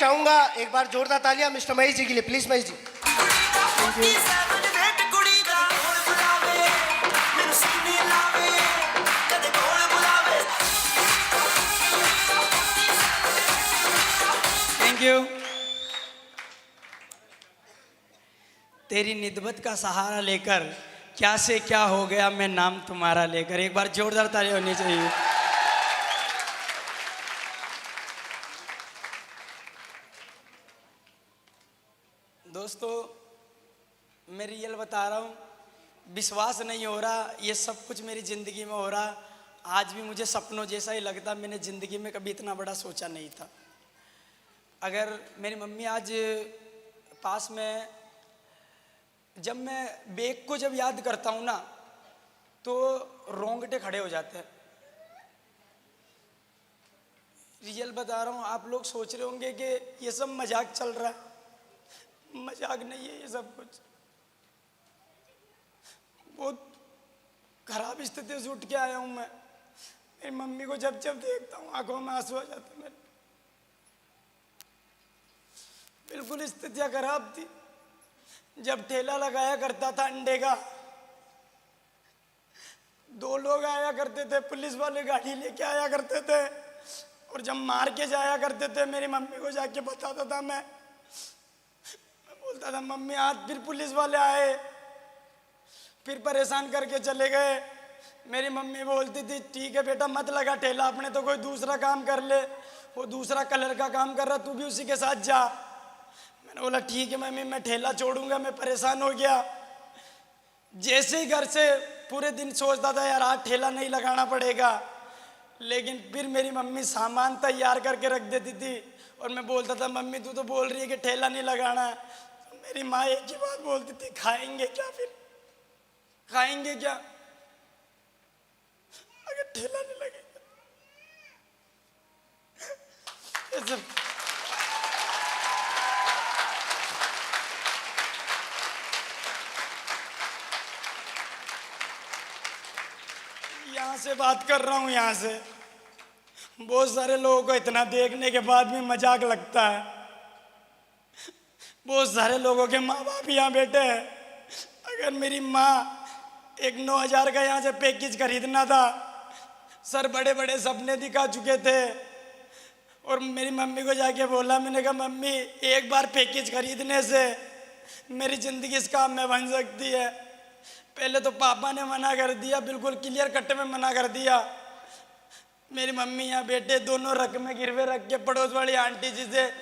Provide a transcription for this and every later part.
चाहूंगा एक बार जोरदार तालियां मिस्टर महेश जी के लिए, please Mahesh ji. Thank you. तेरी निदबत का सहारा लेकर क्या से क्या हो गया मैं नाम तुम्हारा लेकर। एक बार जोरदार ताली होनी चाहिए। दोस्तों मैं रियल बता रहा हूँ, विश्वास नहीं हो रहा ये सब कुछ मेरी ज़िंदगी में हो रहा। आज भी मुझे सपनों जैसा ही लगता। मैंने ज़िंदगी में कभी इतना बड़ा सोचा नहीं था। अगर मेरी मम्मी आज पास में, जब मैं बेग को जब याद करता हूँ ना तो रोंगटे खड़े हो जाते हैं। रियल बता रहा हूँ, आप लोग सोच रहे होंगे कि ये सब मजाक चल रहा है। मजाक नहीं है ये सब कुछ। बहुत खराब स्थिति से उठ के आया हूँ मैं। मेरी मम्मी को जब जब देखता हूँ आंखों में आंसू आ जाते हैं मेरे। बिल्कुल स्थितियाँ खराब थी। जब ठेला लगाया करता था अंडे का, 2 लोग आया करते थे, पुलिस वाले गाड़ी लेके आया करते थे, और जब मार के जाया करते थे मेरी मम्मी को जाके बताता था मैं बोलता था मम्मी आज फिर पुलिस वाले आए, फिर परेशान करके चले गए। मेरी मम्मी बोलती थी ठीक है बेटा मत लगा ठेला, अपने तो कोई दूसरा काम कर ले, वो दूसरा कलर का काम कर रहा तू भी उसी के साथ जा। मैंने बोला ठीक है मम्मी मैं ठेला छोड़ूंगा। मैं परेशान हो गया। जैसे ही घर से पूरे दिन सोचता था यार आज ठेला नहीं लगाना पड़ेगा, लेकिन फिर मेरी मम्मी सामान तैयार करके रख देती थी और मैं बोलता था मम्मी तू तो बोल रही है कि ठेला नहीं लगाना है। तो मेरी माँ एक ही बात बोलती थी खाएंगे क्या, फिर खाएंगे क्या अगर ठेला नहीं लगेगा। ये सब यहाँ से बात कर रहा हूँ। यहाँ से बहुत सारे लोगों को इतना देखने के बाद भी मजाक लगता है। बहुत सारे लोगों के माँ बाप यहाँ बैठे हैं। अगर मेरी माँ एक 9,000 का यहाँ से पैकेज खरीदना था, सर बड़े बड़े सपने दिखा चुके थे, और मेरी मम्मी को जाके बोला, मैंने कहा मम्मी एक बार पैकेज खरीदने से मेरी ज़िंदगी इस काम में बन सकती है। पहले तो पापा ने मना कर दिया, बिल्कुल क्लियर कट में मना कर दिया। मेरी मम्मी यहाँ बेटे दोनों रकमें गिरवे रख के पड़ोस वाली आंटी जी से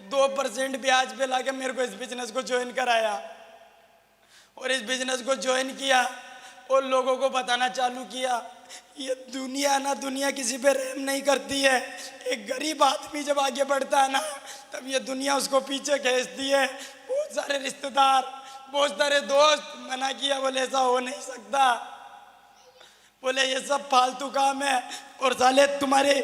2% ब्याज पे लाके मेरे को इस बिजनेस को ज्वाइन कराया, और इस बिजनेस को ज्वाइन किया और लोगों को बताना चालू किया ये दुनिया ना, दुनिया किसी पे रहम नहीं करती है। एक गरीब आदमी जब आगे बढ़ता है ना तब ये दुनिया उसको पीछे खींचती है। बहुत सारे रिश्तेदार, बहुत सारे दोस्त मना किया, बोले ऐसा हो नहीं सकता, बोले ये सब फालतू काम है, और साले तुम्हारी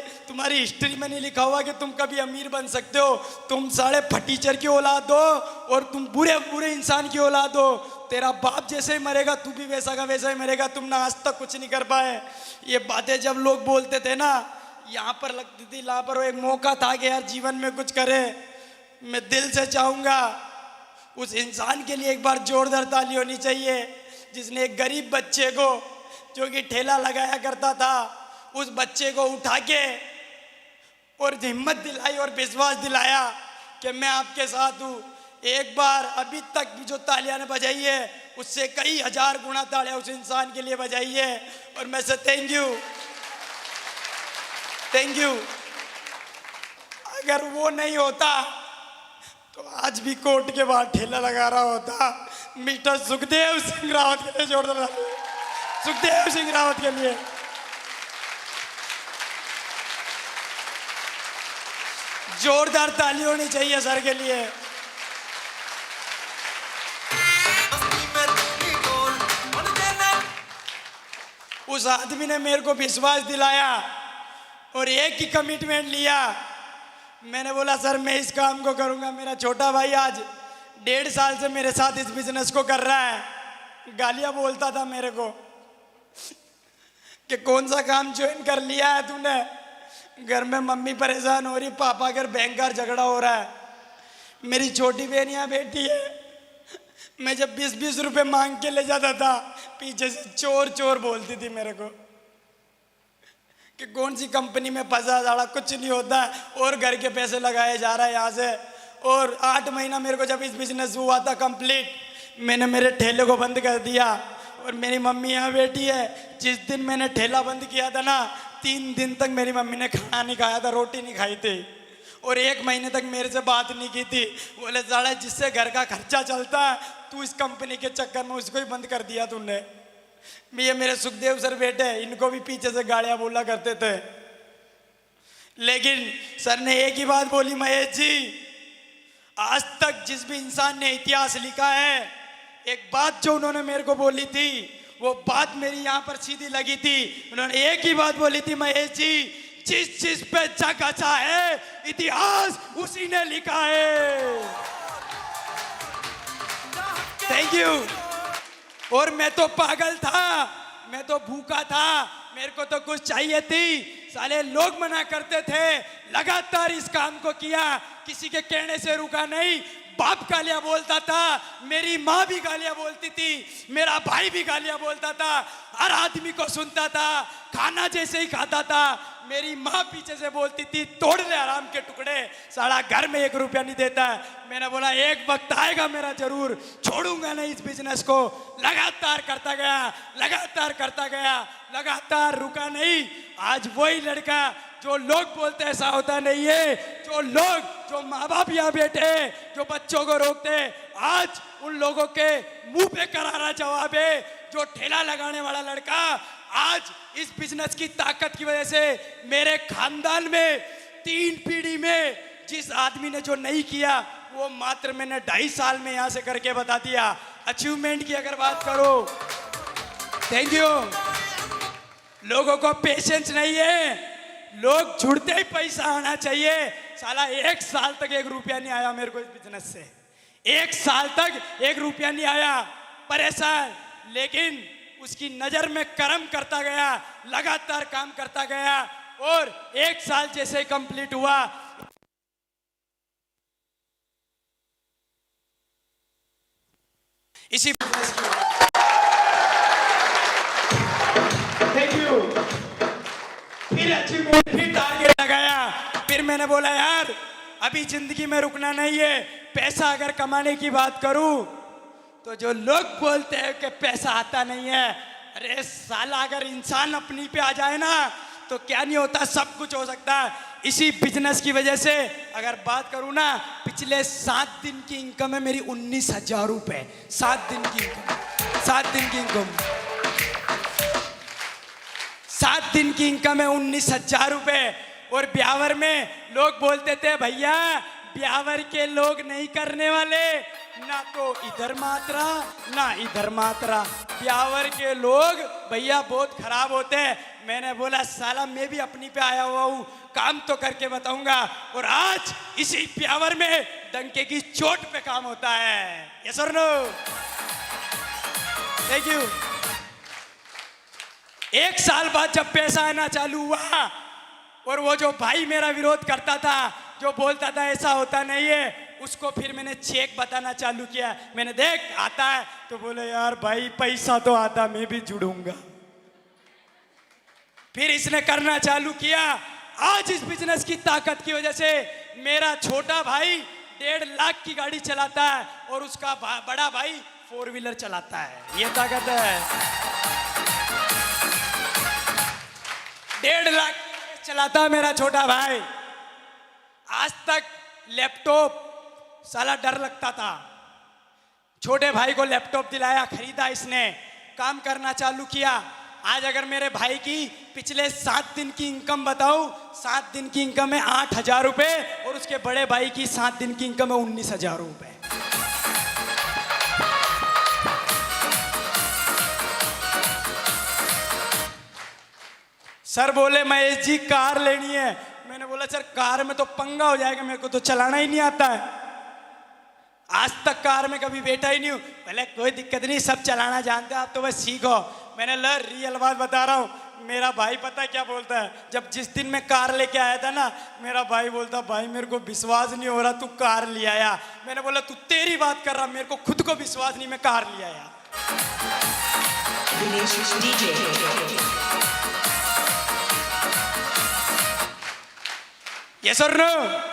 हिस्ट्री में नहीं लिखा हुआ कि तुम कभी अमीर बन सकते हो। तुम साले फटीचर की औलाद हो और तुम बुरे बुरे इंसान की औलाद हो। तेरा बाप जैसे ही मरेगा तू भी वैसा का वैसा ही मरेगा। तुम ना आज तक कुछ नहीं कर पाए। ये बातें जब लोग बोलते थे ना यहाँ पर लगती थी यहाँ पर एक मौका था कि यार जीवन में कुछ करें। मैं दिल से चाहूँगा उस इंसान के लिए एक बार जोरदार ताली होनी चाहिए जिसने एक गरीब बच्चे को जो कि ठेला लगाया करता था, उस बच्चे को उठा के और हिम्मत दिलाई और विश्वास दिलाया कि मैं आपके साथ हूँ। एक बार अभी तक भी जो तालियां ने बजाई है उससे कई हजार गुना तालियां उस इंसान के लिए बजाई है, और मैं से थैंक यू। अगर वो नहीं होता तो आज भी कोर्ट के बाहर ठेला लगा रहा होता। मिस्टर सुखदेव सिंह रावत के लिए जोरदार, सुखदेव सिंह रावत के लिए। जोरदार ताली होनी चाहिए सर के लिए। उस आदमी ने मेरे को विश्वास दिलाया और एक ही कमिटमेंट लिया। मैंने बोला सर मैं इस काम को करूंगा। मेरा छोटा भाई आज 1.5 साल से मेरे साथ इस बिजनेस को कर रहा है। गालियां बोलता था मेरे को कि कौन सा काम ज्वाइन कर लिया है तूने। घर में मम्मी परेशान हो रही, पापा अगर बैंक का झगड़ा हो रहा है, मेरी छोटी बहन यहाँ बैठी है। मैं जब 20-20 रुपए मांग के ले जाता था, पीछे से चोर चोर बोलती थी मेरे को कि कौन सी कंपनी में फंसा जाड़ा, कुछ नहीं होता और घर के पैसे लगाए जा रहा है यहाँ से। और 8 महीना मेरे को जब इस बिजनेस हुआ था कंप्लीट, मैंने मेरे ठेले को बंद कर दिया। और मेरी मम्मी यहाँ बैठी है। जिस दिन मैंने ठेला बंद किया था ना, 3 दिन तक मेरी मम्मी ने खाना नहीं खाया था, रोटी नहीं खाई थी। और 1 महीने तक मेरे से बात नहीं की थी। बोले साला जिससे घर का खर्चा चलता है, तू इस कंपनी के चक्कर में उसको ही बंद कर दिया तूने। ये मेरे सुखदेव सर बेटे, इनको भी पीछे से गालियाँ बोला करते थे। लेकिन सर ने एक ही बात बोली, महेश जी, आज तक जिस भी इंसान ने इतिहास लिखा है, एक बात जो उन्होंने मेरे को बोली थी, वो बात मेरी यहाँ पर सीधी लगी थी। उन्होंने एक ही बात बोली थी, महेश जी, जिस चीज पे जग अच्छा है, इतिहास उसी ने लिखा है। Thank you. और मैं तो पागल था, मैं तो भूखा था, मेरे को तो कुछ चाहिए थी। साले लोग मना करते थे, लगातार इस काम को किया, किसी के कहने से रुका नहीं। बाप गालियां बोलता था, मेरी माँ भी गालियां बोलती थी, मेरा भाई भी गालियां बोलता था, हर आदमी को सुनता था। खाना जैसे ही खाता था, मेरी माँ पीछे से बोलती थी, तोड़ ले आराम के टुकड़े, साला घर में 1 रुपया नहीं देता है। मैंने बोला एक वक्त आएगा मेरा, जरूर छोड़ूंगा नहीं इस बिजनेस को। लगातार करता गया, लगातार करता गया, लगातार रुका नहीं। आज वही लड़का जो लोग बोलते ऐसा होता नहीं है, जो माँ बाप यहाँ बैठे, जो बच्चों को रोकते, आज उन लोगों के मुंह पे करारा जवाब है। जो ठेला लगाने वाला लड़का, आज इस बिजनेस की ताकत की वजह से मेरे खानदान में 3 पीढ़ी में जिस आदमी ने जो नहीं किया, वो मात्र मैंने 2.5 साल में यहाँ से करके बता दिया। अचीवमेंट की अगर बात करो, थैंक यू। लोगों को पेशेंस नहीं है, लोग जुड़ते ही पैसा आना चाहिए। साला 1 साल तक 1 रुपया नहीं आया मेरे को इस बिजनेस से, 1 साल तक 1 रुपया नहीं आया, परेशान। लेकिन उसकी नजर में कर्म करता गया, लगातार काम करता गया, और 1 साल जैसे ही कंप्लीट हुआ, इसी बिजनेस की। Thank you. फिर अचीवमेंट, फिर टारगेट लगाया। फिर मैंने बोला यार, अभी जिंदगी में रुकना नहीं है। पैसा अगर कमाने की बात करूं, तो जो लोग बोलते हैं कि पैसा आता नहीं है, अरे साला अगर इंसान अपनी पे आ जाए ना, तो क्या नहीं होता, सब कुछ हो सकता है। इसी बिजनेस की वजह से अगर बात करूं ना, पिछले 7 दिन की इनकम है मेरी 19,000 रुपए। 7 दिन की इनकम, 7 दिन की इनकम, 7 दिन की इनकम है 19,000 रुपए। और ब्यावर में लोग बोलते थे, भैया ब्यावर के लोग नहीं करने वाले, ना तो इधर मात्रा ना इधर मात्रा, ब्यावर के लोग भैया बहुत खराब होते हैं। मैंने बोला साला मैं भी अपनी पे आया हुआ हूँ, काम तो करके बताऊंगा। और आज इसी ब्यावर में डंके की चोट पे काम होता है। यस और नो? Thank you. 1 साल बाद जब पैसा आना चालू हुआ, और वो जो भाई मेरा विरोध करता था, जो बोलता था ऐसा होता नहीं है, उसको फिर मैंने चेक बताना चालू किया। मैंने देख आता है, तो बोले यार भाई पैसा तो आता, मैं भी जुड़ूंगा। फिर इसने करना चालू किया। आज इस बिजनेस की ताकत की वजह से मेरा छोटा भाई 1.5 लाख की गाड़ी चलाता है, और उसका बड़ा भाई 4 व्हीलर चलाता है। ये ताकत है। 1.5 लाख चलाता है मेरा छोटा भाई। आज तक लैपटॉप साला डर लगता था, छोटे भाई को लैपटॉप दिलाया, खरीदा इसने, काम करना चालू किया। आज अगर मेरे भाई की पिछले 7 दिन की इनकम बताऊं, 7 दिन की इनकम है 8,000 रुपए, और उसके बड़े भाई की 7 दिन की इनकम है 19,000 रुपए। सर बोले महेश जी कार लेनी है। मैंने बोला सर कार में तो पंगा हो जाएगा, मेरे को तो चलाना ही नहीं आता है, आज तक कार में कभी बैठा ही नहीं हूँ। पहले कोई दिक्कत नहीं, सब चलाना जानते हैं, आप तो बस सीखो। मैंने रियल बात बता रहा हूँ, मेरा भाई पता है क्या बोलता है, जब जिस दिन मैं कार लेके आया था ना, मेरा भाई बोलता भाई मेरे को विश्वास नहीं हो रहा तू कार ले आया। मैंने बोला तू तेरी बात कर रहा, मेरे को खुद को विश्वास नहीं मैं कार ले आया। Yes or no?